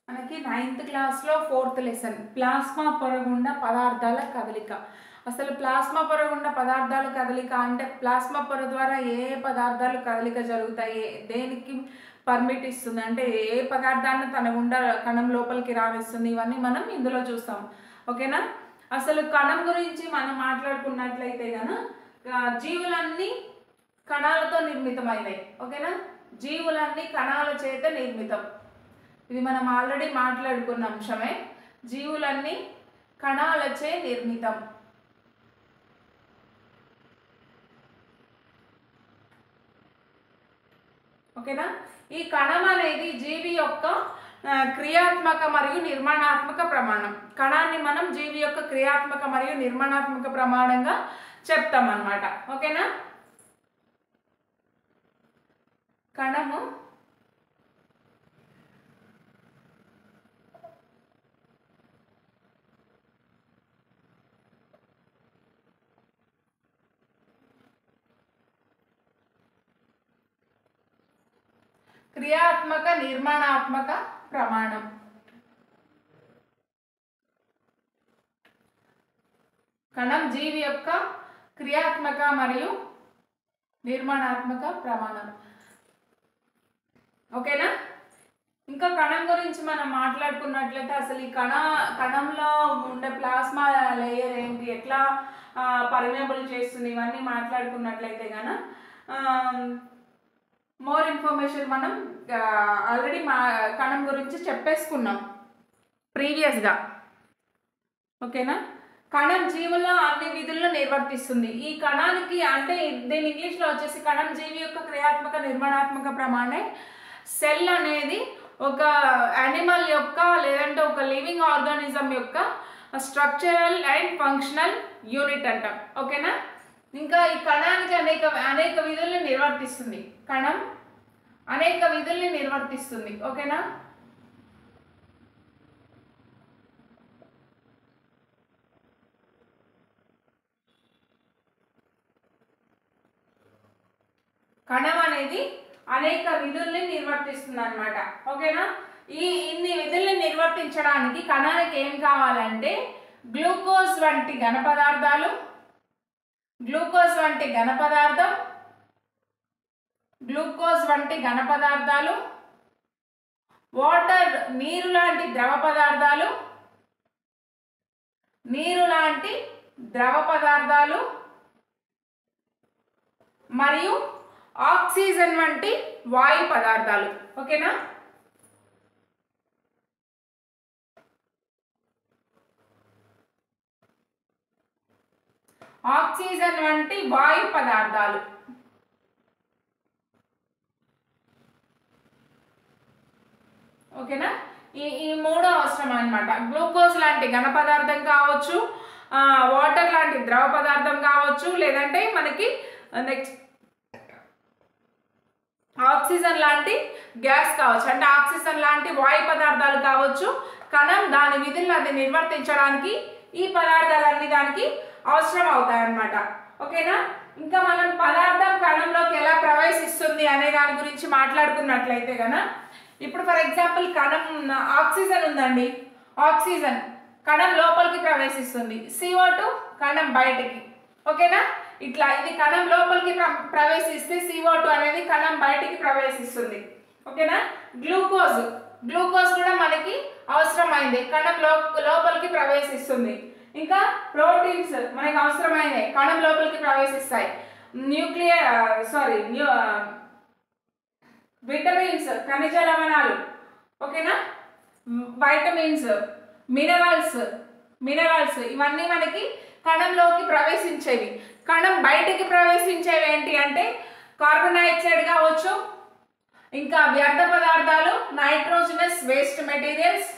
మనకి 9th క్లాస్లో 4th lesson plasma పొర గుండా పదార్థాల కదలిక. అసలు ప్లాస్మా పొర గుండా పదార్థాల కదలిక అంటే ప్లాస్మా పొర ద్వారా ఏ ఏ పదార్థాలు కదలిక జరుగుతాయి, దేనికి పర్మిట్ ఇస్తుంది, అంటే ఏ పదార్థాన్ని తన గుండా కణం లోపలికి రానిస్తుంది, ఇవన్నీ మనం ఇందులో చూస్తాం. ఓకేనా. అసలు కణం గురించి మనం మాట్లాడుకున్నట్లయితే జీవులన్నీ కణాలతో నిర్మితమైనవి. ఓకేనా. జీవులన్నీ కణాల చేత నిర్మితం. ఇది మనం ఆల్రెడీ మాట్లాడుకున్న అంశమే. జీవులన్నీ కణాలచే నిర్మితం. ఓకేనా. ఈ కణం అనేది జీవి యొక్క క్రియాత్మక మరియు నిర్మాణాత్మక ప్రమాణం. కణాన్ని మనం జీవి యొక్క క్రియాత్మక మరియు నిర్మాణాత్మక ప్రమాణంగా చెప్తాం అన్నమాట. ఓకేనా. కణము క్రియాత్మక నిర్మాణాత్మక ప్రమాణం. కణం జీవి యొక్క క్రియాత్మక మరియు నిర్మాణాత్మక ప్రమాణం. ఓకేనా. ఇంకా కణం గురించి మనం మాట్లాడుకున్నట్లయితే అసలు ఈ కణంలో ఉండే ప్లాస్మా లేయర్ ఏంటి, ఎట్లా పర్మియబుల్ చేస్తుంది, ఇవన్నీ మాట్లాడుకున్నట్లయితే మోర్ ఇన్ఫర్మేషన్ మనం ఆల్రెడీ కణం గురించి చెప్పేసుకున్నాం ప్రీవియస్గా. ఓకేనా. కణం జీవుల్లో అన్ని విధులను నిర్వర్తిస్తుంది. ఈ కణానికి అంటే దీని ఇంగ్లీష్లో వచ్చేసి కణం జీవి యొక్క క్రియాత్మక నిర్మాణాత్మక ప్రమాణే. సెల్ అనేది ఒక యానిమల్ యొక్క లేదంటే ఒక లివింగ్ ఆర్గానిజం యొక్క స్ట్రక్చరల్ అండ్ ఫంక్షనల్ యూనిట్ అంటాం. ఓకేనా. ఇంకా ఈ కణానికి అనేక విధుల్ని నిర్వర్తిస్తుంది. కణం అనేక విధుల్ని నిర్వర్తిస్తుంది. ఓకేనా. కణం అనేది అనేక విధుల్ని నిర్వర్తిస్తుంది అన్నమాట. ఓకేనా. ఇన్ని విధుల్ని నిర్వర్తించడానికి కణానికి ఏం కావాలంటే గ్లూకోజ్ వంటి ఘన పదార్థాలు, వాటర్ నీరు లాంటి ద్రవ పదార్థాలు మరియు ఆక్సిజన్ వంటి వాయు పదార్థాలు. ఓకేనా. ఆక్సిజన్ వంటి వాయు పదార్థాలు. ఓకేనా. ఈ మూడో అవసరం అన్నమాట. గ్లూకోజ్ లాంటి ఘన పదార్థం కావచ్చు, వాటర్ లాంటి ద్రవ పదార్థం కావచ్చు, లేదంటే మనకి నెక్స్ట్ ఆక్సిజన్ లాంటి గ్యాస్ కావచ్చు, అంటే ఆక్సిజన్ లాంటి వాయు పదార్థాలు కావచ్చు. కణం దాని విధులను అది నిర్వర్తించడానికి ఈ పదార్థాలన్నీ దానికి అవసరం అవుతాయన్నమాట. ఓకేనా. ఇంకా మనం పదార్థం కణంలోకి ఎలా ప్రవేశిస్తుంది అనే దాని గురించి మాట్లాడుకున్నట్లయితే ఇప్పుడు ఫర్ ఎగ్జాంపుల్ కణం ఆక్సిజన్ ఉందండి. ఆక్సిజన్ కణం లోపలికి ప్రవేశిస్తుంది, CO2 కణం బయటికి. ఓకేనా. ఇట్లా ఇది కణం లోపలికి ప్రవేశిస్తే CO2 అనేది కణం బయటికి ప్రవేశిస్తుంది. ఓకేనా. గ్లూకోజ్ కూడా మనకి అవసరమైంది, కణం లోపలికి ప్రవేశిస్తుంది. ఇంకా ప్రోటీన్స్ మనకి అవసరమైనవి కణం లోపలికి ప్రవేశిస్తాయి. విటమిన్స్ ఖనిజ లవణాలు. ఓకేనా. వైటమిన్స్, మినరల్స్ ఇవన్నీ మనకి కణంలోకి ప్రవేశించేవి. కణం బయటికి ప్రవేశించేవి ఏంటి అంటే కార్బన్ డైఆక్సైడ్ కావచ్చు, ఇంకా వ్యర్థ పదార్థాలు, nitrogenous waste materials.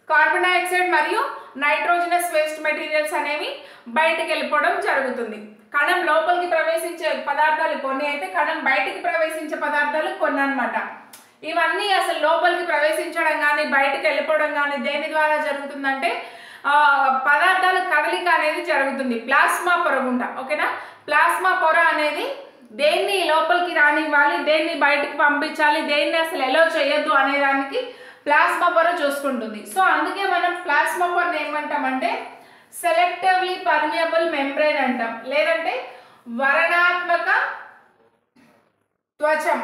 Carbon dioxide మరియు నైట్రోజనస్ వేస్ట్ మెటీరియల్స్ అనేవి బయటికి వెళ్ళిపోవడం జరుగుతుంది. కణం లోపలికి ప్రవేశించే పదార్థాలు కొన్ని అయితే కణం బయటికి ప్రవేశించే పదార్థాలు కొన్ని అన్నమాట. ఇవన్నీ అసలు లోపలికి ప్రవేశించడం కానీ బయటికి వెళ్ళిపోవడం కానీ దేని ద్వారా జరుగుతుందంటే పదార్థాల కదలిక అనేది జరుగుతుంది ప్లాస్మా పొర గుండా. ఓకేనా. ప్లాస్మా పొర అనేది దేన్ని లోపలికి రానివ్వాలి, దేన్ని బయటికి పంపించాలి, దేన్ని అసలు ఎలో చేయొద్దు అనే దానికి ప్లాస్మా పొర చూసుకుంటుంది. సో అందుకే మనం ప్లాస్మా పొరని ఏమంటామంటే సెలెక్టివ్లీ పర్మియబుల్ మెంబ్రేన్ అంటాం, లేదంటే వరణాత్మక త్వచం,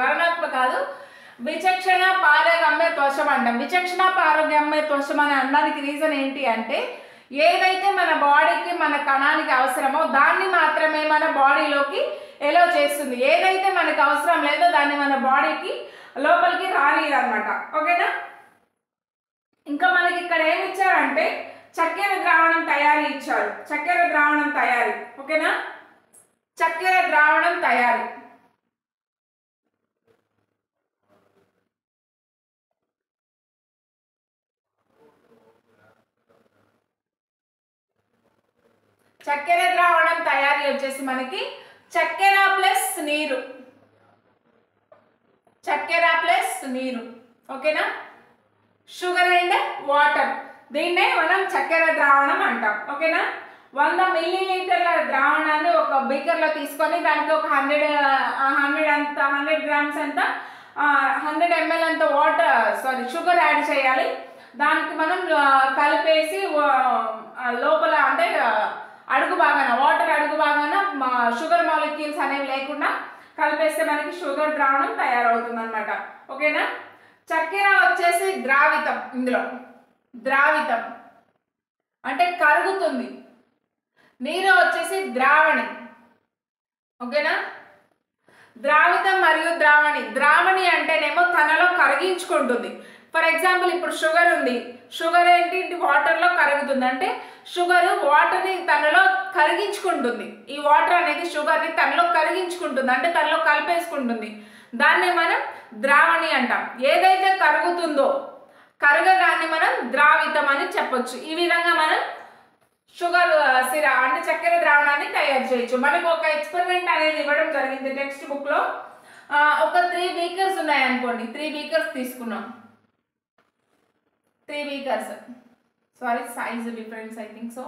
వరణాత్మక కాదు, విచక్షణ పారగమ్య త్వచం అంటాం. విచక్షణ పారగమ్య త్వచం అని అనడానికి రీజన్ ఏంటి అంటే ఏదైతే మన బాడీకి మన కణానికి అవసరమో దాన్ని మాత్రమే మన బాడీలోకి ఎలో చేస్తుంది, ఏదైతే మనకు అవసరం లేదో దాన్ని మన బాడీకి లోపలికి రానిదన్నమాట. ఓకేనా. ఇంకా మనకి ఇక్కడ ఏమి ఇచ్చారంటే చక్కెర ద్రావణం తయారీ ఇచ్చారు. చక్కెర ద్రావణం తయారీ. ఓకేనా. చక్కెర ద్రావణం తయారీ చక్కెర ద్రావణం తయారీ వచ్చేసి మనకి చక్కెర ప్లస్ నీరు, చక్కెర ప్లస్ నీరు. ఓకేనా. షుగర్ అండ్ వాటర్, దీన్నే మనం చక్కెర ద్రావణం అంటాం. ఓకేనా. 100 మిల్లీలీటర్ల ద్రావణాన్ని ఒక బీకర్లో తీసుకొని దానికి ఒక 100 గ్రామ్స్ అంత 100 ml అంత షుగర్ యాడ్ చేయాలి. దానికి మనం కలిపేసి లోపల అంటే అడుగు భాగాన వాటర్ అడుగు భాగాన షుగర్ మాలిక్యూల్స్ అనేవి లేకుండా కలిపేస్తే మనకి షుగర్ ద్రావణం తయారవుతుంది అనమాట. ఓకేనా. చక్కెర వచ్చేసి ద్రావితం, ఇందులో ద్రావితం అంటే కరుగుతుంది, నీరు వచ్చేసి ద్రావణి. ఓకేనా. ద్రావితం మరియు ద్రావణి. ద్రావణి అంటేనేమో తనలో కరిగించుకుంటుంది. ఫర్ ఎగ్జాంపుల్ ఇప్పుడు షుగర్ ఉంది, షుగర్ ఏంటి వాటర్లో కరుగుతుంది, అంటే షుగర్ వాటర్ని తనలో కరిగించుకుంటుంది. ఈ వాటర్ అనేది షుగర్ని తనలో కరిగించుకుంటుంది, అంటే తనలో కలిపేసుకుంటుంది. దాన్ని మనం ద్రావణి అంటాం. ఏదైతే కరుగుతుందో కరగడాన్ని మనం ద్రావితం అని చెప్పొచ్చు. ఈ విధంగా మనం షుగర్ సిరా అంటే చక్కెర ద్రావణాన్ని తయారు చేయొచ్చు. మనకు ఒక ఎక్స్పెరిమెంట్ అనేది ఇవ్వడం జరిగింది టెక్స్ట్ బుక్లో. ఒక 3 బీకర్స్ ఉన్నాయనుకోండి, 3 బీకర్స్ తీసుకున్నాం. 3 beakers, sorry size difference I think so.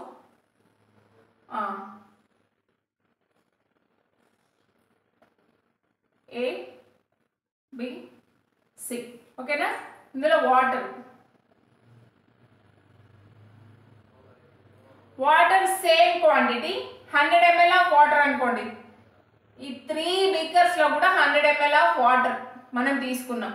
A, B, C. ఓకేనా. ఇందులో water same quantity 100 ml of water అనుకోండి. ఈ 3 బీకర్స్లో కూడా 100 ml ఆఫ్ వాటర్ మనం తీసుకున్నాం.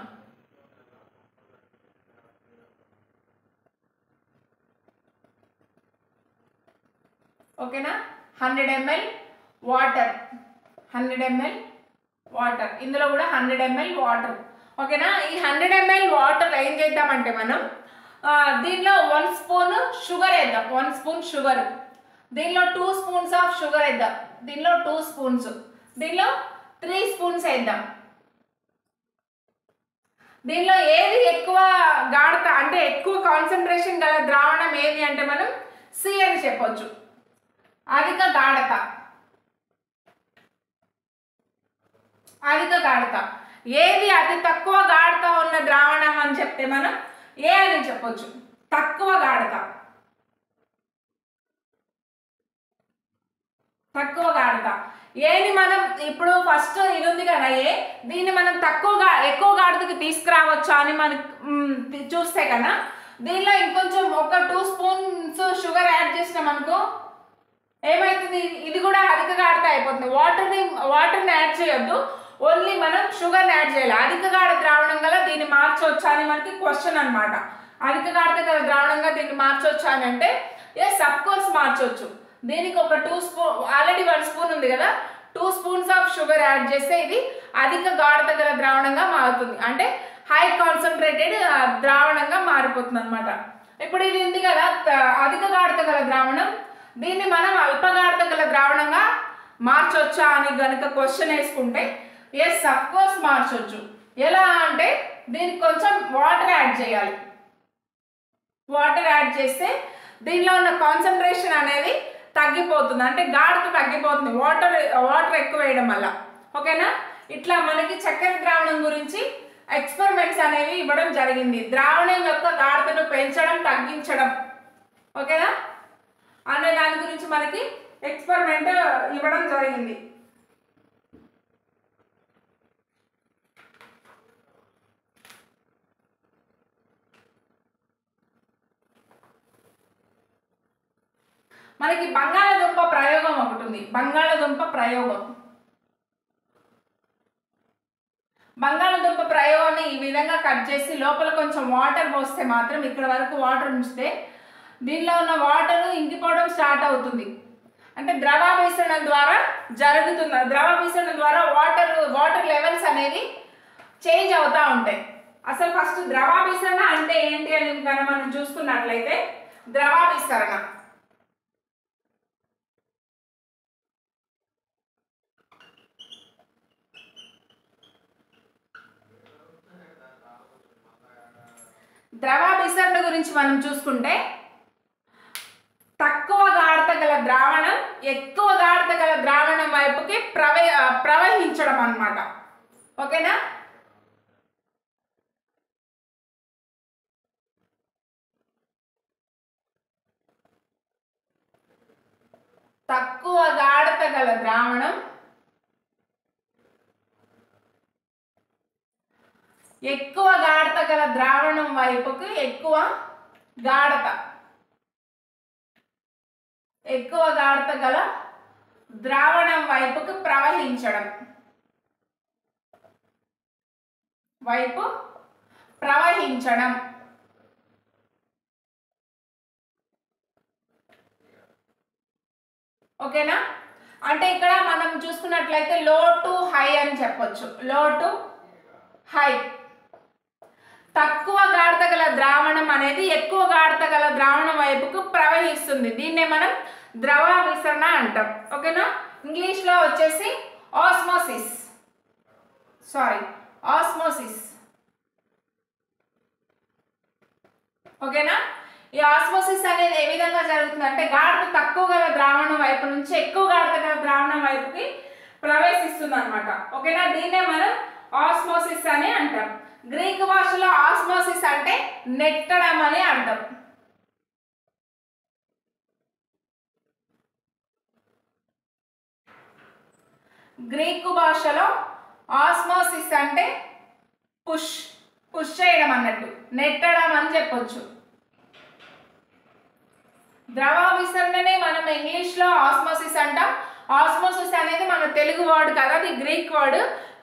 ఓకేనా. 100 ml వాటర్, 100 ml వాటర్, ఇందులో కూడా 100 ml వాటర్. ఓకేనా. ఈ 100 ml వాటర్ ఏం చేద్దామంటే మనం దీనిలో 1 స్పూన్ షుగర్ వేద్దాం, 1 స్పూన్ షుగర్. దీనిలో 2 స్పూన్స్ ఆఫ్ షుగర్ వేద్దాం, దీనిలో 2 స్పూన్స్, దీనిలో 3 స్పూన్స్ వేద్దాం. దీనిలో ఏది ఎక్కువ గాఢత అంటే ఎక్కువ కాన్సన్ట్రేషన్ గల ద్రావణం ఏది అంటే మనం సి అని చెప్పొచ్చు, అధిక గాఢత. అధిక గాఢత. ఏది అతి తక్కువ గాఢత ఉన్న ద్రావణం అని చెప్తే మనం ఏ అని చెప్పొచ్చు, తక్కువ గాఢత. తక్కువ గాఢత ఏని మనం ఇప్పుడు ఫస్ట్ ఇది ఉంది కదా ఏ, దీన్ని మనం ఎక్కువ గాఢతకి తీసుకురావచ్చా అని మనకి చూస్తే కదా దీనిలో ఇంకొంచెం ఒక 2 స్పూన్స్ షుగర్ యాడ్ చేసినాం అనుకో ఏమవుతుంది, ఇది కూడా అధిక గాఢత అయిపోతుంది. వాటర్ని యాడ్ చేయొద్దు, ఓన్లీ మనం షుగర్ని యాడ్ చేయాలి. అధిక గాఢ ద్రావణం గల దీన్ని మార్చవచ్చా అని మనకి క్వశ్చన్ అనమాట. అధిక గాఢత గల ద్రావణంగా దీన్ని మార్చవచ్చా అని అంటే ఎస్ అఫ్ కోర్స్ మార్చవచ్చు. దీనికి ఒక 2 స్పూన్, ఆల్రెడీ 1 స్పూన్ ఉంది కదా, 2 స్పూన్స్ ఆఫ్ షుగర్ యాడ్ చేస్తే ఇది అధిక గాఢత గల ద్రావణంగా మారుతుంది, అంటే హై కాన్సన్ట్రేటెడ్ ద్రావణంగా మారిపోతుంది అనమాట. ఇప్పుడు ఇది ఉంది కదా అధిక గాఢత గల ద్రావణం, దీన్ని మనం అల్ప గాఢత గల ద్రావణంగా మార్చొచ్చా అని కనుక క్వశ్చన్ వేసుకుంటే ఎస్ అఫ్ కోర్స్ మార్చొచ్చు. ఎలా అంటే దీనికి కొంచెం వాటర్ యాడ్ చేయాలి. వాటర్ యాడ్ చేస్తే దీనిలో ఉన్న కాన్సన్ట్రేషన్ అనేది తగ్గిపోతుంది, అంటే గాఢత తగ్గిపోతుంది వాటర్ ఎక్కువ వేయడం వల్ల. ఓకేనా. ఇట్లా మనకి చక్కెర ద్రావణం గురించి ఎక్స్పెరిమెంట్స్ అనేవి ఇవ్వడం జరిగింది. ద్రావణం యొక్క గాఢతను పెంచడం తగ్గించడం ఓకేనా అనే దాని గురించి మనకి ఎక్స్పెరిమెంట్ ఇవ్వడం జరిగింది. మనకి బంగాళదుంప ప్రయోగం ఒకటి ఉంది. బంగాళదుంప ప్రయోగాన్ని ఈ విధంగా కట్ చేసి లోపల కొంచెం వాటర్ పోస్తే మాత్రం ఇక్కడ వరకు వాటర్ ఉంచితే దీనిలో ఉన్న వాటర్ ఇంకిపోవడం స్టార్ట్ అవుతుంది. అంటే ద్రవాభిసరణ ద్వారా జరుగుతుంది. ద్రవాభిసరణ ద్వారా వాటర్ లెవెల్స్ అనేవి చేంజ్ అవుతూ ఉంటాయి. అసలు ఫస్ట్ ద్రవాభిసరణ అంటే ఏంటి అని కనుక మనం చూసుకున్నట్లయితే, ద్రవాభిసరణ గురించి మనం చూసుకుంటే, తక్కువ గాఢత గల ద్రావణం ఎక్కువ గాఢత గల ద్రావణం వైపుకి ప్రవహించడం అన్నమాట. ఓకేనా? తక్కువ గాఢత గల ద్రావణం ఎక్కువ గాఢత గల ద్రావణం వైపుకి ఎక్కువ గాఢత గల ద్రావణం వైపుకి ప్రవహించడం. ఓకేనా? అంటే ఇక్కడ మనం చూసుకున్నట్లయితే లో టు హై అని చెప్పొచ్చు. లో టు హై. తక్కువ గాఢత గల ద్రావణం అనేది ఎక్కువ గాఢత గల ద్రావణం వైపుకు ప్రవహిస్తుంది. దీన్నే మనం ద్రవ విసరణ అంటాం. ఓకేనా? ఇంగ్లీష్లో వచ్చేసి ఆస్మోసిస్. ఓకేనా? ఈ ఆస్మోసిస్ అనేది ఏ విధంగా జరుగుతుందంటే, గాఢత తక్కువ గల ద్రావణం వైపు నుంచి ఎక్కువ గాఢత గల ద్రావణం వైపుకి ప్రవేశిస్తుంది అనమాట. ఓకేనా? దీన్నే మనం ఆస్మోసిస్ అని అంటాం. గ్రీకు భాషలో ఆస్మోసిస్ అంటే నెట్టడం అని అంటాం. గ్రీకు భాషలో ఆస్మోసిస్ అంటే పుష్ చేయడం అన్నట్టు, నెట్టడం అని చెప్పొచ్చు. ద్రవ విసరణనే మనం ఇంగ్లీష్లో ఆస్మోసిస్ అంటాం. ఆస్మోసిస్ అనేది మన తెలుగు వర్డ్ కదా, అది గ్రీక్ వర్డ్.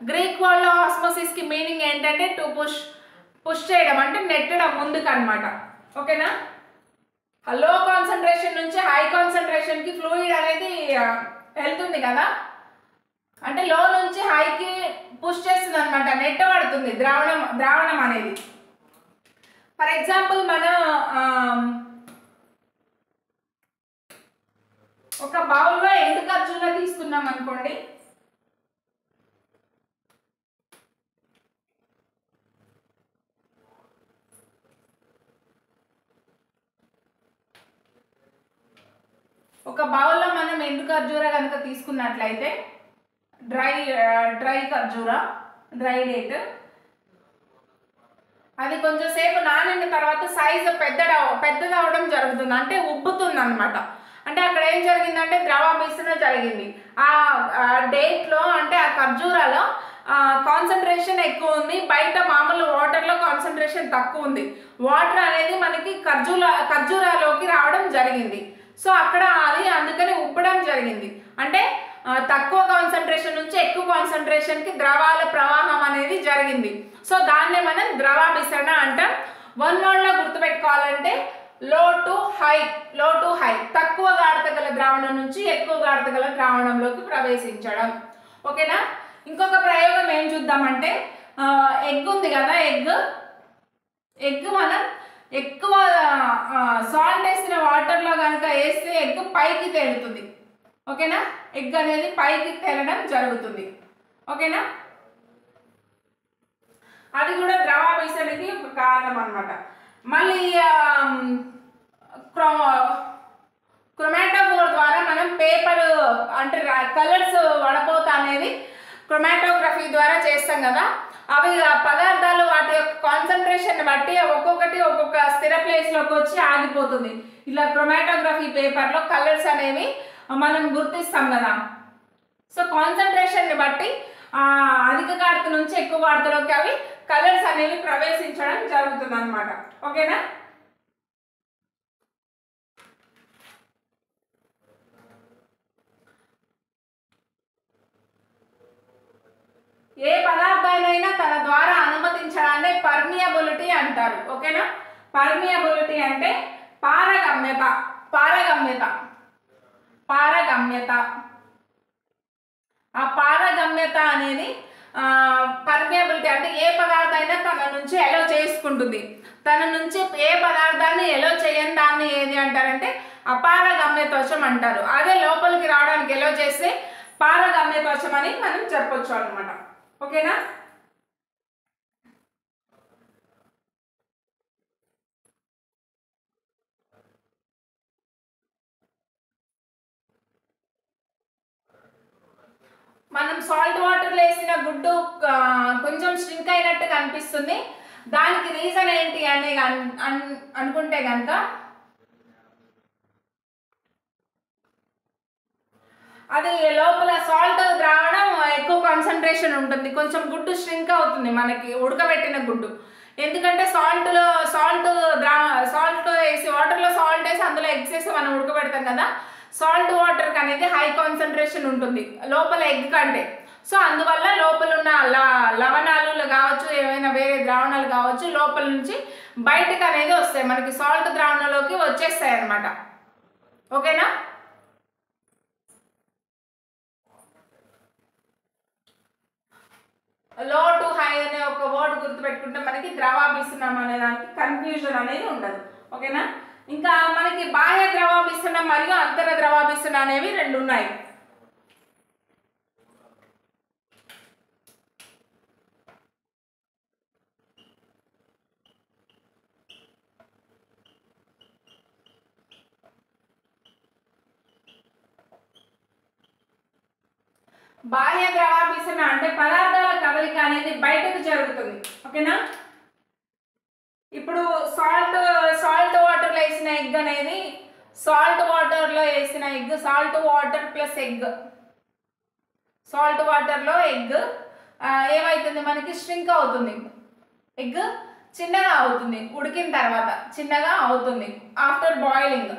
గ్రీక్ వర్డ్లో ఆస్మోసిస్కి మీనింగ్ ఏంటంటే టు పుష్ చేయడం, అంటే నెట్టడం ముందుకు అనమాట. ఓకేనా? లో కాన్సన్ట్రేషన్ నుంచి హై కాన్సన్ట్రేషన్కి ఫ్లూయిడ్ అనేది వెళ్తుంది కదా, అంటే లో నుంచి హైకి పుష్ చేస్తుంది అనమాట, నెట్టబడుతుంది ద్రావణం అనేది. ఫర్ ఎగ్జాంపుల్ మనం ఒక బౌల్లో ఎండు ఖర్జూర తీసుకున్నాం అనుకోండి. ఒక బౌల్లో మనం ఎండు ఖర్జూర కనుక తీసుకున్నట్లయితే, డ్రై ఖర్జూర, డ్రై డేట్, అది కొంచెం సేపు నానిన తర్వాత సైజు పెద్దదవడం జరుగుతుంది, అంటే ఉబ్బుతుంది అనమాట. అంటే అక్కడ ఏం జరిగిందంటే ద్రవ మిశ్రణ జరిగింది. ఆ డేట్లో అంటే ఆ ఖర్జూరాలో కాన్సన్ట్రేషన్ ఎక్కువ ఉంది, బయట మామూలు వాటర్లో కాన్సన్ట్రేషన్ తక్కువ ఉంది. వాటర్ అనేది మనకి ఖర్జూరాలోకి రావడం జరిగింది. సో అక్కడ అది అందుకని ఉబ్బడం జరిగింది. అంటే తక్కువ కాన్సన్ట్రేషన్ నుంచి ఎక్కువ కాన్సన్ట్రేషన్కి ద్రవాల ప్రవాహం అనేది జరిగింది. సో దాన్నే మనం ద్రవాభిసరణ అంటాం. వన్ వర్డ్లో గుర్తుపెట్టుకోవాలంటే లో టు హై, తక్కువ గాఢత గల ద్రావణం నుంచి ఎక్కువ గాఢత గల ద్రావణంలోకి ప్రవేశించడం. ఓకేనా? ఇంకొక ప్రయోగం ఏం చూద్దామంటే, ఎగ్ ఉంది కదా, ఎగ్ మనం ఎక్కువ సాల్ట్ వేసిన వాటర్లో కనుక వేస్తే ఎగ్ పైకి తేలుతుంది. ఓకేనా? ఎగ్ అనేది పైకి తేలడం జరుగుతుంది. ఓకేనా? అది కూడా ద్రవాభిసరణకి ఒక కారణం అన్నమాట. మళ్ళీ క్రొమాటోఫోర్ ద్వారా మనం పేపర్ అంటే కలర్స్ వడపోత అనేది క్రొమాటోగ్రఫీ ద్వారా చేస్తాం కదా, అవి పదార్థాలు వాటి యొక్క కాన్సన్ట్రేషన్ బట్టి ఒక్కొక్కటి ఒక్కొక్క స్థిర ప్లేస్లోకి వచ్చి ఆగిపోతుంది. ఇలా క్రొమాటోగ్రఫీ పేపర్లో కలర్స్ అనేవి మనం గుర్తిస్తాం కదా. సో కాన్సన్ట్రేషన్ని బట్టి అధిక గాఢత నుంచి ఎక్కువ గాఢతలోకి అవి కలర్స్ అనేవి ప్రవేశించడం జరుగుతుంది అనమాట. ఓకేనా. ఏ పదార్థాలైనా తన ద్వారా అనుమతించడాన్ని పర్మియబిలిటీ అంటారు. ఓకేనా. పర్మియబిలిటీ అంటే పారగమ్యత. పారగమ్యత పారగమ్యత ఆ పారగమ్యత అనేది పర్మియబిలిటీ అంటే ఏ పదార్థం అయినా తన నుంచి ఎలో చేసుకుంటుంది. తన నుంచి ఏ పదార్థాన్ని ఎలో చేయని దాన్ని ఏది అంటారంటే అపారగమ్యత్వచం అంటారు. అదే లోపలికి రావడానికి ఎలో చేస్తే పారగమ్యత్వచం అని మనం చెప్పొచ్చు అనమాట. ఓకేనా. మనం సాల్ట్ వాటర్లో వేసిన గుడ్డు కొంచెం స్ట్రింక్ అయినట్టు కనిపిస్తుంది. దానికి రీజన్ ఏంటి అని అనుకుంటే కనుక అది లోపల సాల్ట్ ద్రావణం ఎక్కువ కాన్సన్ట్రేషన్ ఉంటుంది. కొంచెం గుడ్డు స్ట్రింక్ అవుతుంది మనకి ఉడకబెట్టిన గుడ్డు. ఎందుకంటే సాల్ట్ వేసి వాటర్లో సాల్ట్ వేసి అందులో ఎగ్స్ వేసి మనం ఉడకబెడతాం కదా. సాల్ట్ వాటర్కి అనేది హై కాన్సన్ట్రేషన్ ఉంటుంది లోపల ఎగ్ కంటే. సో అందువల్ల లోపల ఉన్న లవణాలు కావచ్చు, ఏమైనా వేరే ద్రావణాలు కావచ్చు, లోపల నుంచి బయటకు అనేది వస్తాయి, మనకి సాల్ట్ ద్రావణంలోకి వచ్చేస్తాయి అన్నమాట. ఓకేనా. లో టు హై అనే ఒక వర్డ్ గుర్తుపెట్టుకుంటే మనకి ద్రవాభిసరణం అనే దానికి కన్ఫ్యూజన్ అనేది ఉండదు. ఓకేనా. ఇంకా మనకి బాహ్య ద్రవాభిసరణం మరియు అంతర ద్రవాభిసరణ అనేవి రెండు ఉన్నాయి. బాహ్య ద్రవాభిసరణ అంటే పదార్థాల కదలిక అనేది బయటకు జరుగుతుంది. ఓకేనా. ఇప్పుడు సాల్ట్ వాటర్లో వేసిన ఎగ్ అనేది సాల్ట్ వాటర్లో వేసిన egg salt water plus egg salt వాటర్లో ఎగ్ ఏమవుతుంది మనకి స్ట్రింక్ అవుతుంది. ఎగ్ చిన్నగా అవుతుంది ఉడికిన తర్వాత, చిన్నగా అవుతుంది ఆఫ్టర్ బాయిలింగ్.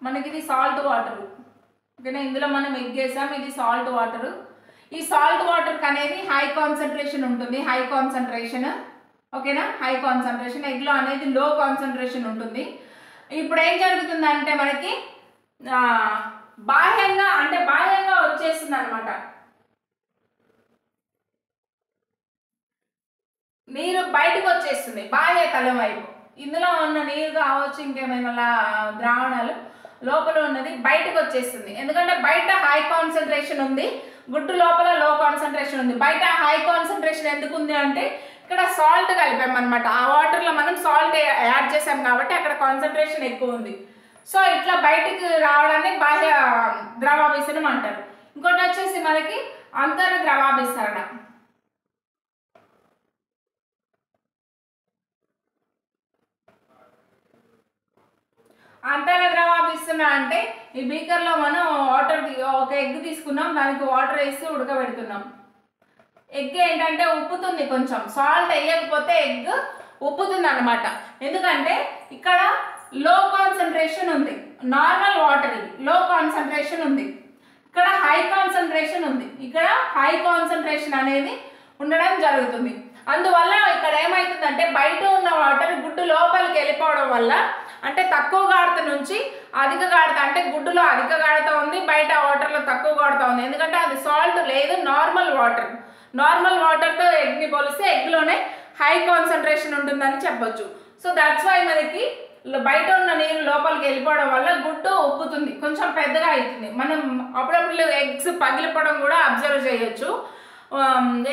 మనకి ఇది సాల్ట్ వాటర్. ఓకేనా. ఇందులో మనం ఎగ్ వేసాం, ఇది సాల్ట్ వాటర్. ఈ సాల్ట్ వాటర్కి అనేది హై కాన్సన్ట్రేషన్ ఉంటుంది. High concentration. ఓకేనా. High concentration. ఎగ్లో అనేది లో కాన్సన్ట్రేషన్ ఉంటుంది. ఇప్పుడు ఏం జరుగుతుందంటే మనకి బాహ్యంగా వచ్చేస్తుంది అనమాట. నీరు బయటకు వచ్చేస్తుంది బాహ్య తలం వైపు. ఇందులో ఉన్న నీరు కావచ్చు, ఇంకేమైనా ద్రావణాలు లోపల ఉన్నది బయటకు వచ్చేస్తుంది. ఎందుకంటే బయట హై కాన్సన్ట్రేషన్ ఉంది, గుడ్డు లోపల లో కాన్సన్ట్రేషన్ ఉంది. బయట హై కాన్సన్ట్రేషన్ ఎందుకు ఉంది అంటే ఇక్కడ సాల్ట్ కలిపామన్నమాట. ఆ వాటర్లో మనం సాల్ట్ యాడ్ చేసాం కాబట్టి అక్కడ కాన్సన్ట్రేషన్ ఎక్కువ ఉంది. సో ఇట్లా బయటికి రావడాన్ని బాహ్య ద్రవాభిసరణం అంటారు. ఇంకోటి వచ్చేసి మనకి అంతర ద్రవాభిసరణ. అంతర ద్రవాభిసరణ అంటే ఈ బీకర్లో మనం ఒక ఎగ్ తీసుకున్నాం, దానికి వాటర్ వేసి ఉడకబెడుతున్నాం. ఎగ్ ఏంటంటే ఉప్పుతుంది, కొంచెం సాల్ట్ వేయకపోతే ఎగ్ ఉప్పుతుంది అనమాట. ఎందుకంటే ఇక్కడ లో కాన్సన్ట్రేషన్ ఉంది, నార్మల్ వాటర్ లో కాన్సన్ట్రేషన్ ఉంది, ఇక్కడ హై కాన్సన్ట్రేషన్ ఉంది. ఇక్కడ హై కాన్సన్ట్రేషన్ అనేది ఉండడం జరుగుతుంది. అందువల్ల ఇక్కడ ఏమవుతుందంటే బయట ఉన్న వాటర్ గుడ్డు లోపలికి వెళ్ళిపోవడం వల్ల, అంటే తక్కువ గాఢత నుంచి అధిక గాఢత, అంటే గుడ్డులో అధిక గాఢత ఉంది, బయట వాటర్లో తక్కువ గాఢత ఉంది. ఎందుకంటే అది సాల్ట్ లేదు, నార్మల్ వాటర్తో ఎగ్ని పోలిస్తే ఎగ్లోనే హై కాన్సన్ట్రేషన్ ఉంటుందని చెప్పొచ్చు. సో దట్స్ వై మనకి బయట ఉన్న నీరు లోపలికి వెళ్ళిపోవడం వల్ల గుడ్డు ఉప్పుతుంది, కొంచెం పెద్దగా అవుతుంది. మనం అప్పుడప్పుడు ఎగ్స్ పగిలిపోవడం కూడా అబ్జర్వ్ చేయొచ్చు.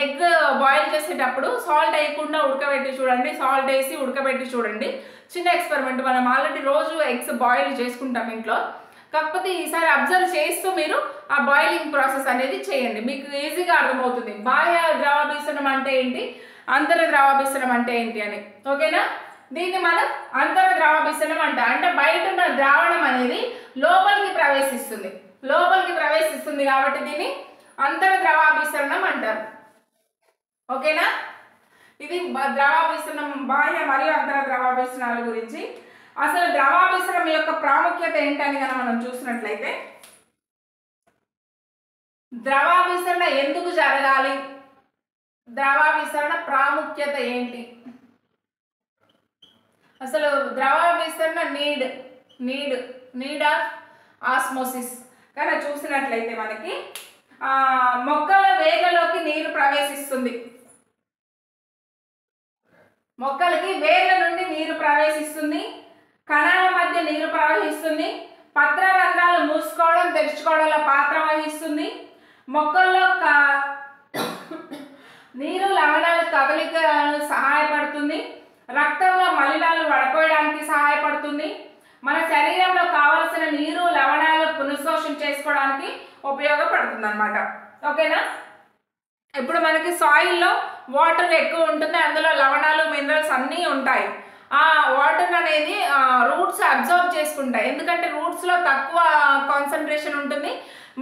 ఎగ్ బాయిల్ చేసేటప్పుడు సాల్ట్ వేయకుండా ఉడకబెట్టి చూడండి, సాల్ట్ వేసి ఉడకబెట్టి చూడండి. చిన్న ఎక్స్పెరిమెంట్, మనం ఆల్రెడీ రోజు ఎగ్స్ బాయిల్ చేసుకుంటాం ఇంట్లో, కాకపోతే ఈసారి అబ్జర్వ్ చేస్తూ మీరు ఆ బాయిలింగ్ ప్రాసెస్ అనేది చేయండి, మీకు ఈజీగా అర్థమవుతుంది బాహ్య ద్రవాభిసరణం అంటే ఏంటి, అంతర ద్రవాభిసరణం అంటే ఏంటి అని. ఓకేనా, దీన్ని మనం అంతర ద్రవాభిసరణం అంటాం. అంటే బయట ఉన్న ద్రావణం అనేది లోపలికి ప్రవేశిస్తుంది కాబట్టి దీన్ని అంతర ద్రవాభిసరణం అంటారు. ఓకేనా, ఇది ద్రవాభిసరణం, బాహ్య మరియు అంతర ద్రవాభిసరణాల గురించి. అసలు ద్రవాభిసరణం యొక్క ప్రాముఖ్యత ఏంటని కనుక మనం చూసినట్లయితే, ద్రవాభిసరణ ఎందుకు జరగాలి, ద్రవాభిసరణ ప్రాముఖ్యత ఏంటి, అసలు ద్రవాభిసరణ నీడ్ ఆఫ్ ఆస్మోసిస్ కనుక చూసినట్లయితే మనకి మొక్కల వేర్లలోకి నీరు ప్రవేశిస్తుంది, మొక్కలకి వేర్ల నుండి నీరు ప్రవేశిస్తుంది, కణాల మధ్య నీరు ప్రవహిస్తుంది, పత్ర రంధ్రాలు మూసుకోవడం తెరుచుకోవడంలో పాత్ర వహిస్తుంది, మొక్కల్లో నీరు లవణాల కదలికలకు సహాయపడుతుంది, రక్తంలో మలినాలు వడపోయడానికి సహాయపడుతుంది, మన శరీరంలో కావలసిన నీరు లవణాలు పునఃశోషణ చేసుకోవడానికి ఉపయోగపడుతుంది అన్నమాట. ఓకేనా, ఇప్పుడు మనకి సాయిల్లో వాటర్ ఎక్కువ ఉంటుంది, అందులో లవణాలు మినరల్స్ అన్నీ ఉంటాయి. ఆ వాటర్ అనేది రూట్స్ అబ్జర్వ్ చేసుకుంటాయి, ఎందుకంటే రూట్స్లో తక్కువ కాన్సన్ట్రేషన్ ఉంటుంది,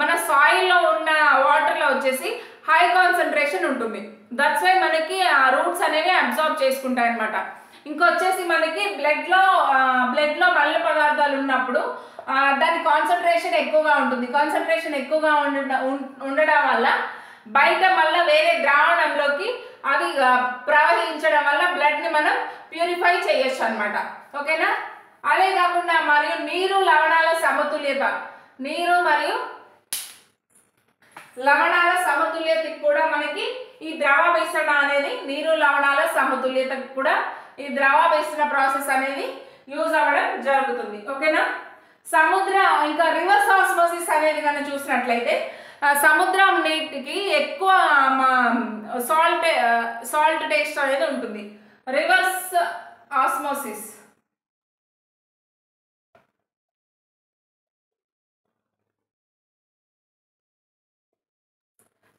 మన సాయిల్లో ఉన్న వాటర్లో వచ్చేసి హై కాన్సన్ట్రేషన్ ఉంటుంది. దట్స్ వై మనకి ఆ రూట్స్ అనేవి అబ్జర్వ్ చేసుకుంటాయి అన్నమాట. ఇంకొచ్చేసి మనకి బ్లడ్లో మలిన పదార్థాలు ఉన్నప్పుడు దాని కాన్సన్ట్రేషన్ ఎక్కువగా ఉంటుంది. కాన్సన్ట్రేషన్ ఎక్కువగా ఉండడం వల్ల బయట మళ్ళీ వేరే ద్రావణంలోకి అవి ప్రవహించడం వల్ల బ్లడ్ని మనం ప్యూరిఫై చేయొచ్చు అనమాట. ఓకేనా, అదే కాకుండా మరియు నీరు లవణాల సమతుల్యతకి కూడా మనకి ఈ ద్రవాభిసరణ అనేది, నీరు లవణాల సమతుల్యతకి కూడా ఈ ద్రవాభిసరణ ప్రాసెస్ అనేది యూజ్ అవ్వడం జరుగుతుంది. ఓకేనా, ఇంకా రివర్స్ ఆస్మోసిస్ అనేది కనుక చూసినట్లయితే, సముద్రం నీటికి ఎక్కువ సాల్ట్ టేస్ట్ అనేది ఉంటుంది. రివర్స్ ఆస్మోసిస్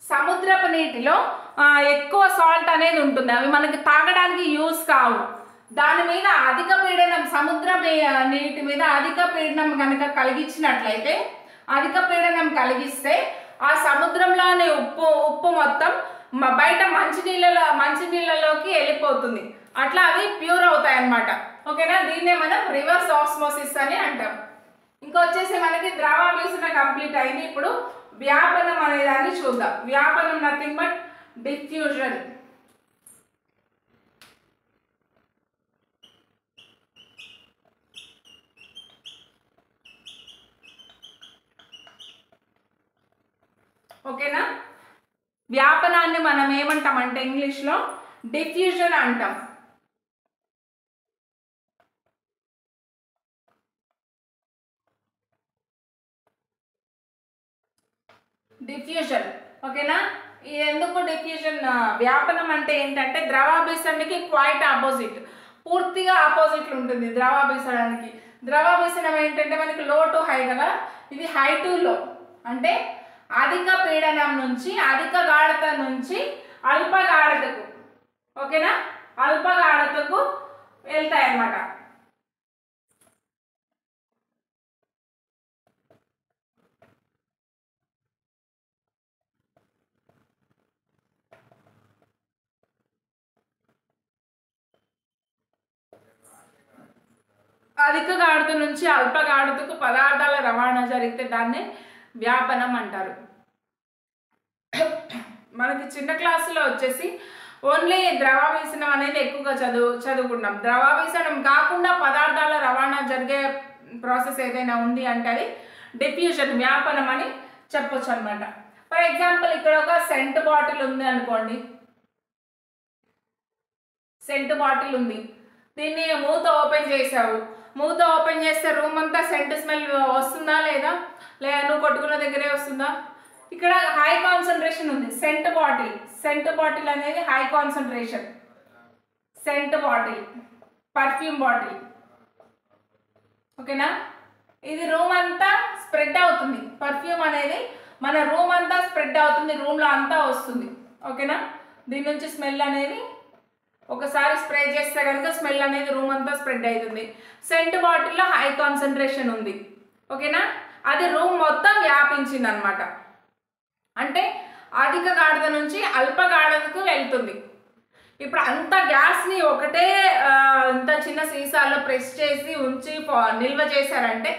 సముద్రపు నీటిలో ఎక్కువ సాల్ట్ అనేది ఉంటుంది, అవి మనకి తాగడానికి యూజ్ కావు. దాని మీద అధిక పీడనం, నీటి మీద అధిక పీడనం కనుక కలిగించినట్లయితే, అధిక పీడనం కలిగిస్తే ఆ సముద్రంలోని ఉప్పు మొత్తం బయట మంచినీళ్ళలోకి వెళ్ళిపోతుంది, అట్లా అవి ప్యూర్ అవుతాయి అన్నమాట. ఓకేనా, దీన్నే మనం రివర్స్ ఆస్మోసిస్ అని అంటాం. ఇంకొచ్చేసి మనకి ద్రవాభిసరణ కంప్లీట్ అయింది. ఇప్పుడు వ్యాపనం అనేదాన్ని చూద్దాం. వ్యాపనం నథింగ్ బట్ డిఫ్యూజన్. ఓకేనా, వ్యాపనాన్ని మనం ఏమంటాం అంటే ఇంగ్లీష్లో డిఫ్యూజన్ అంటాం. డిఫ్యూజన్. ఓకేనా, ఎందుకు డిఫ్యూజన్? వ్యాపనం అంటే ఏంటంటే ద్రవాభిసరణకి క్వైట్ ఆపోజిట్, పూర్తిగా ఆపోజిట్లు ఉంటుంది ద్రవాభిసరణకి. ద్రవాభిసరణం ఏంటంటే మనకి లో టు హై కదా, ఇది హై టు లో, అంటే అధిక పీడనం నుంచి అధిక గాఢత నుంచి అల్ప గాఢతకు, ఓకేనా, అల్ప గాఢతకు వెళ్తాయి అన్నమాట. అధిక గాఢత నుంచి అల్ప గాఢతకు పదార్థాల రవాణా జరిగితే దాన్ని వ్యాపనం అంటారు. మనకి చిన్న క్లాసులో వచ్చేసి ఓన్లీ ద్రవాభిసరణం అనేది ఎక్కువగా చదువుకున్నాం. ద్రవాభిసరణం కాకుండా పదార్థాల రవాణా జరిగే ప్రాసెస్ ఏదైనా ఉంది అంటే అది డిఫ్యూజన్, వ్యాపనం అని చెప్పొచ్చు అనమాట. ఫర్ ఎగ్జాంపుల్ ఇక్కడ ఒక సెంట్ బాటిల్ ఉంది అనుకోండి, సెంట్ బాటిల్ ఉంది, దీన్ని మూత ఓపెన్ చేసావు, మూత ఓపెన్ చేస్తే రూమ్ అంతా సెంట్ స్మెల్ వస్తుందా లేదా నువ్వు కొట్టుకున్న దగ్గరే వస్తుందా? ఇక్కడ హై కాన్సన్ట్రేషన్ ఉంది. సెంట్ బాటిల్ అనేది high concentration, cent bottle, perfume bottle. ఓకేనా, ఇది రూమ్ అంతా స్ప్రెడ్ అవుతుంది, పర్ఫ్యూమ్ అనేది మన రూమ్ అంతా స్ప్రెడ్ అవుతుంది, రూమ్లో అంతా వస్తుంది. ఓకేనా, దీని నుంచి స్మెల్ అనేది ఒకసారి స్ప్రే చేస్తే కనుక స్మెల్ అనేది రూమ్ అంతా స్ప్రెడ్ అవుతుంది. సెంట్ బాటిల్లో హై కాన్సన్ట్రేషన్ ఉంది. ఓకేనా, అది రూమ్ మొత్తం వ్యాపించింది అనమాట. అంటే అధిక గాఢత నుంచి అల్ప గాఢతకు వెళ్తుంది. ఇప్పుడు అంత గ్యాస్ని ఒకటే ఇంత చిన్న సీసాలో ప్రెస్ చేసి ఉంచి నిల్వ చేశారంటే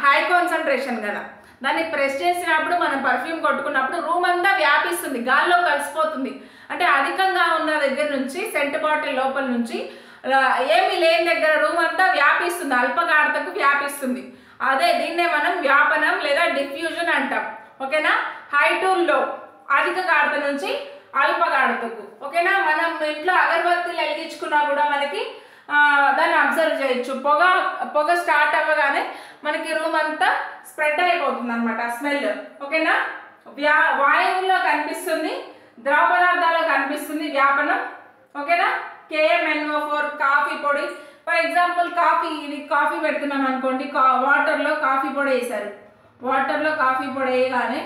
హై కాన్సన్ట్రేషన్ కదా, దాన్ని ప్రెస్ చేసినప్పుడు మనం పర్ఫ్యూమ్ కొట్టుకున్నప్పుడు రూమ్ అంతా వ్యాపిస్తుంది, గాల్లో కలిసిపోతుంది. అంటే అధికంగా ఉన్న దగ్గర నుంచి సెంట్ బాటిల్ లోపల నుంచి ఏమీ లేని దగ్గర రూమ్ అంతా వ్యాపిస్తుంది, అల్పగాఢతకు వ్యాపిస్తుంది. అదే దీన్నే మనం వ్యాపనం లేదా డిఫ్యూజన్ అంటాం. ఓకేనా, హై టు లో, అధిక గాఢత నుంచి అల్పగాఢతకు. ఓకేనా, మనం ఇంట్లో అగరబత్తిలు వెలిగించుకున్నా కూడా మనకి దాన్ని అబ్జర్వ్ చేయొచ్చు. పొగ స్టార్ట్ అవ్వగానే మనకి రూమ్ అంతా స్ప్రెడ్ అయిపోతుంది అనమాట స్మెల్. ఓకేనా, వాయువుల్లో కనిపిస్తుంది, ద్రవ పదార్థాల్లో కనిపిస్తుంది వ్యాపనం. ఓకేనా, KMnO4 కాఫీ పొడి, ఫర్ ఎగ్జాంపుల్ ఇది కాఫీ పెడుతున్నాం అనుకోండి, వాటర్లో కాఫీ పొడి వేసారు, వాటర్లో కాఫీ పొడి వేయగానే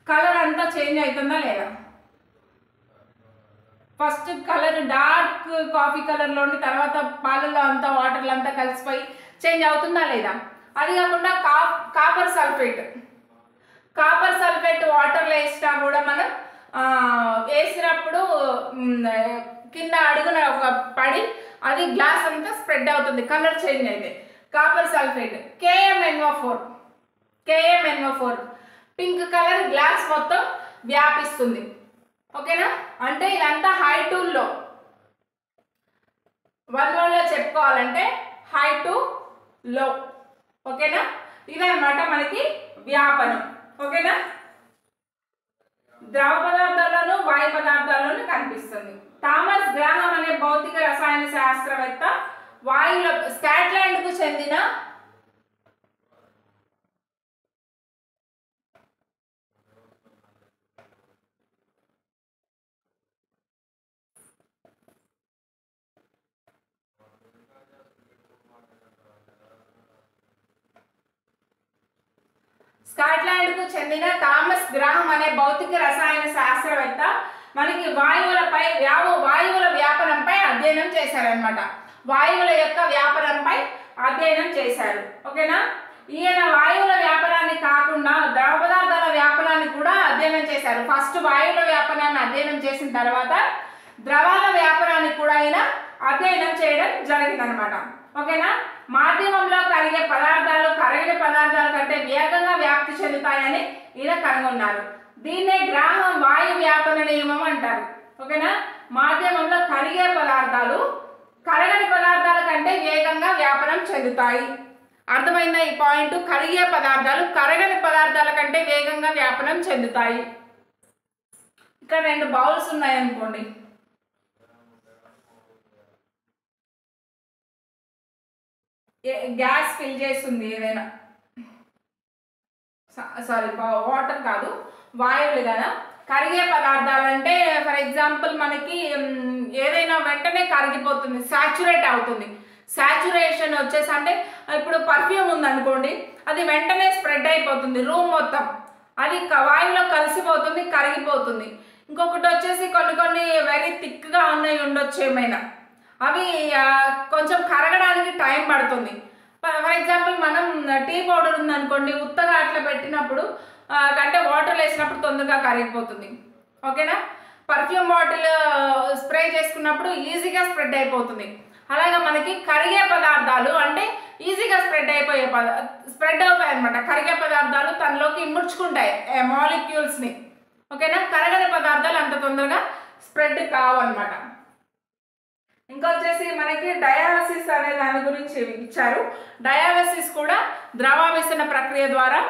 కలర్ అంతా చేంజ్ అవుతుందా లేదా? ఫస్ట్ కలర్ డార్క్ కాఫీ కలర్లోని, తర్వాత పాలల్లో అంతా వాటర్లో అంతా కలిసిపోయి చేంజ్ అవుతుందా లేదా? అది కాకుండా కాపర్ సల్ఫేట్ వాటర్లో వేసినా కూడా మనం వేసినప్పుడు కింద అడుగున ఒక పడి అది గ్లాస్ అంతా స్ప్రెడ్ అవుతుంది, కలర్ చేంజ్ అయితే. Copper sulphate KMnO4 pink colour glass మొత్తం వ్యాపిస్తుంది. ఓకేనా, అంటే ఇదంతా హై టు లో, వన్ వర్డ్లో చెప్పుకోవాలంటే హై టు లో. ఓకేనా, ఇదన్నమాట మనకి వ్యాపనం. ఓకేనా, ద్రవ పదార్థాలను వాయు పదార్థాలను కనిపిస్తుంది. థామస్ గ్రాహం అనే భౌతిక రసాయన శాస్త్రవేత్త స్కాట్లాండ్కు చెందిన థామస్ గ్రాహం అనే భౌతిక రసాయన శాస్త్రవేత్త మనకి వాయువుల వ్యాపనంపై అధ్యయనం చేశారనమాట. వాయువుల యొక్క వ్యాపనంపై అధ్యయనం చేశారు. ఓకేనా, ఈయన వాయువుల వ్యాపనాన్ని కాకుండా ద్రవ పదార్థాల వ్యాపనాన్ని కూడా అధ్యయనం చేశారు. ఫస్ట్ వాయువుల వ్యాపనాన్ని అధ్యయనం చేసిన తర్వాత ద్రవాల వ్యాపనాన్ని కూడా ఆయన అధ్యయనం చేయడం జరిగిందనమాట. ఓకేనా, మాధ్యమంలో కరిగే పదార్థాలు కరిగిన పదార్థాల కంటే వేగంగా వ్యాప్తి చెందుతాయని ఈయన కనుగొన్నారు. దీన్నే గ్రాహం వాయు వ్యాపన నియమం అంటారు. ఓకేనా, మాధ్యమంలో కరిగే పదార్థాలు కరగని పదార్థాల కంటే వేగంగా వ్యాపనం చెందుతాయి. అర్థమైందా ఈ పాయింట్? కరిగే పదార్థాలు కరగని పదార్థాల కంటే వేగంగా వ్యాపనం చెందుతాయి. ఇక్కడ 2 బౌల్స్ ఉన్నాయనుకోండి, గ్యాస్ ఫిల్ చేస్తుంది, ఏదైనా వాటర్ కాదు వాయువులు కదా. కరిగే పదార్థాలు అంటే ఫర్ ఎగ్జాంపుల్ మనకి ఏదైనా వెంటనే కరిగిపోతుంది, సాచురేట్ అవుతుంది. సాచురేషన్ వచ్చేసి అంటే ఇప్పుడు పర్ఫ్యూమ్ ఉందనుకోండి, అది వెంటనే స్ప్రెడ్ అయిపోతుంది రూమ్ మొత్తం, అది వాయువులో కలిసిపోతుంది, కరిగిపోతుంది. ఇంకొకటి వచ్చేసి కొన్ని వెరీ థిక్గా ఉన్నాయి ఉండొచ్చు, ఏమైనా అవి కొంచెం కరగడానికి టైం పడుతుంది. ఫర్ ఎగ్జాంపుల్ మనం టీ పౌడర్ ఉందనుకోండి, ఉత్తగా అట్లా పెట్టినప్పుడు కంటే వాటర్ వేసినప్పుడు తొందరగా కరిగిపోతుంది. ఓకేనా, పర్ఫ్యూమ్ బాటిల్ స్ప్రే చేసుకున్నప్పుడు ఈజీగా స్ప్రెడ్ అయిపోతుంది. అలాగే మనకి కరిగే పదార్థాలు అంటే ఈజీగా స్ప్రెడ్ అవుతాయి అనమాట. కరిగే పదార్థాలు తనలోకి ఇముడ్చుకుంటాయి మాలిక్యూల్స్ని. ఓకేనా, కరగని పదార్థాలు అంత తొందరగా స్ప్రెడ్ కావు అనమాట. ఇంకొచ్చేసి మనకి డయాలసిస్ అనే దాని గురించి ఇచ్చారు. డయాలసిస్ కూడా ద్రవాభిసరణ ప్రక్రియ ద్వారా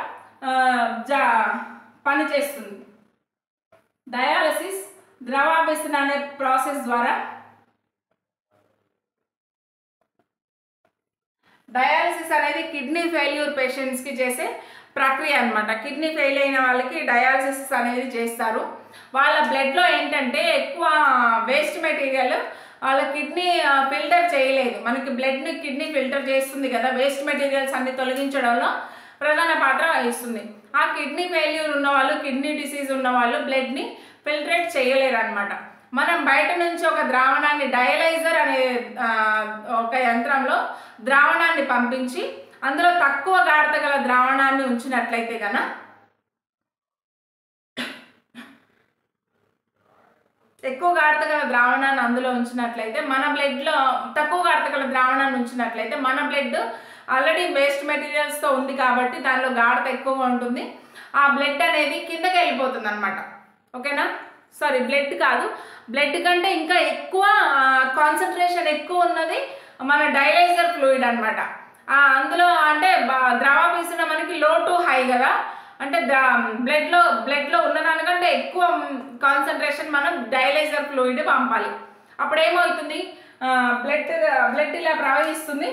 పనిచేస్తుంది. డయాలసిస్ ద్రవాభిసరణ అనే ప్రాసెస్ ద్వారా, డయాలసిస్ అనేది కిడ్నీ ఫెయిల్యూర్ పేషెంట్స్కి చేసే ప్రక్రియ అనమాట. కిడ్నీ ఫెయిల్ అయిన వాళ్ళకి డయాలసిస్ అనేది చేస్తారు. వాళ్ళ బ్లడ్లో ఏంటంటే ఎక్కువ వేస్ట్ మెటీరియల్ వాళ్ళ కిడ్నీ ఫిల్టర్ చేయలేదు. మనకి బ్లడ్ని కిడ్నీ ఫిల్టర్ చేస్తుంది కదా, వేస్ట్ మెటీరియల్స్ అన్ని తొలగించడంలో ప్రధాన పాత్ర వహిస్తుంది. ఆ కిడ్నీ ఫెయిల్యూర్ ఉన్న వాళ్ళు, కిడ్నీ డిసీజ్ ఉన్న వాళ్ళు బ్లడ్ని ఫిల్టరేట్ చేయలేరు అనమాట. మనం బయట నుంచి ఒక ద్రావణాన్ని, డయలైజర్ అనే ఒక యంత్రంలో ద్రావణాన్ని పంపించి అందులో తక్కువ గాఢత గల ద్రావణాన్ని ఉంచినట్లయితే కనుక ఎక్కువ గాఢత గల ద్రావణాన్ని అందులో ఉంచినట్లయితే మన బ్లడ్లో తక్కువ గాఢత గల ద్రావణాన్ని ఉంచినట్లయితే మన బ్లడ్ ఆల్రెడీ వేస్ట్ మెటీరియల్స్తో ఉంది కాబట్టి దానిలో గాఢత ఎక్కువగా ఉంటుంది. ఆ బ్లడ్ అనేది కిందకి వెళ్ళిపోతుంది అనమాట. ఓకేనా? సారీ, బ్లడ్ కాదు, బ్లడ్ కంటే ఇంకా ఎక్కువ కాన్సన్ట్రేషన్ ఎక్కువ ఉన్నది మన డైలైజర్ ఫ్లూయిడ్ అనమాట. అందులో అంటే ద్రవ పీసున మనకి లో టు హై కదా, అంటే బ్లడ్లో ఉన్నదానికంటే ఎక్కువ కాన్సన్ట్రేషన్ మనం డైలైజర్ ఫ్లూయిడ్ పంపాలి. అప్పుడు ఏమవుతుంది, బ్లడ్ ఇలా ప్రవహిస్తుంది,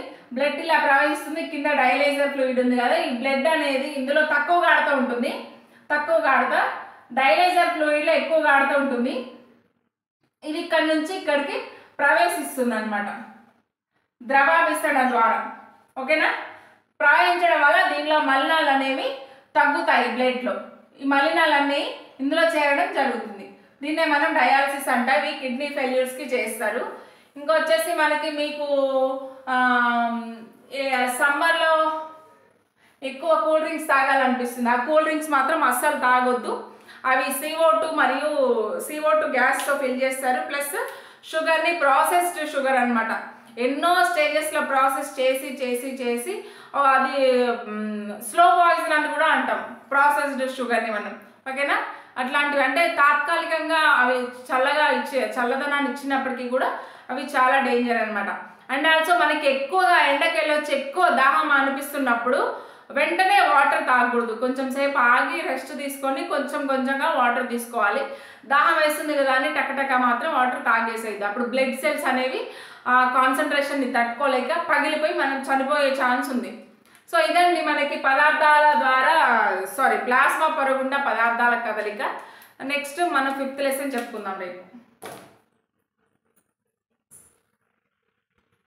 కింద డైలైజర్ ఫ్లూయిడ్ ఉంది కదా, ఈ బ్లడ్ అనేది ఇందులో తక్కువ గాఢత ఉంటుంది, తక్కువ గాఢత, డైలైజర్ ఫ్లూయిడ్లో ఎక్కువ గాఢత ఉంటుంది. ఇది ఇక్కడ నుంచి ఇక్కడికి ప్రవేశిస్తుంది అనమాట ద్రవాభిసరణ ద్వారా. ఓకేనా? ప్రవహించడం వల్ల దీనిలో మలినాలు అనేవి తగ్గుతాయి. బ్లడ్లో ఈ మలినాలన్నీ ఇందులో చేరడం జరుగుతుంది. దీన్నే మనం డయాలసిస్ అంటే ఇవి కిడ్నీ ఫెయిల్యూర్స్కి చేస్తారు. ఇంకొచ్చేసి మనకి మీకు సమ్మర్లో ఎక్కువ కూల్ డ్రింక్స్ తాగాలనిపిస్తుంది. ఆ కూల్ డ్రింక్స్ మాత్రం అస్సలు తాగొద్దు. అవి CO2 గ్యాస్తో ఫిల్ చేస్తారు. ప్లస్ షుగర్ని ప్రాసెస్డ్ షుగర్ అనమాట, ఎన్నో స్టేజెస్లో ప్రాసెస్ చేసి అది స్లో పాయిజన్ అని కూడా అంటాం ప్రాసెస్డ్ షుగర్ని మనం. ఓకేనా? అట్లాంటివి అంటే తాత్కాలికంగా అవి చల్లదనాన్ని ఇచ్చినప్పటికీ కూడా అవి చాలా డేంజర్ అనమాట. అండ్ ఆల్సో మనకి ఎక్కువగా ఎండకెళ్ళొచ్చి ఎక్కువ దాహం అనిపిస్తున్నప్పుడు వెంటనే వాటర్ తాగకూడదు. కొంచెం సేపు ఆగి రెస్ట్ తీసుకొని కొంచెంగా వాటర్ తీసుకోవాలి. దాహం వేస్తుంది కదా అని టకటక మాత్రం వాటర్ తాగేసేది. అప్పుడు బ్లడ్ సెల్స్ అనేవి ఆ కాన్సన్ట్రేషన్ని తట్టుకోలేక పగిలిపోయి మనం చనిపోయే ఛాన్స్ ఉంది. సో ఇదండి మనకి ప్లాస్మా పొరగుండా పదార్థాల కదలిక. నెక్స్ట్ మన 5th లెసన్ చెప్పుకుందాం రేపు.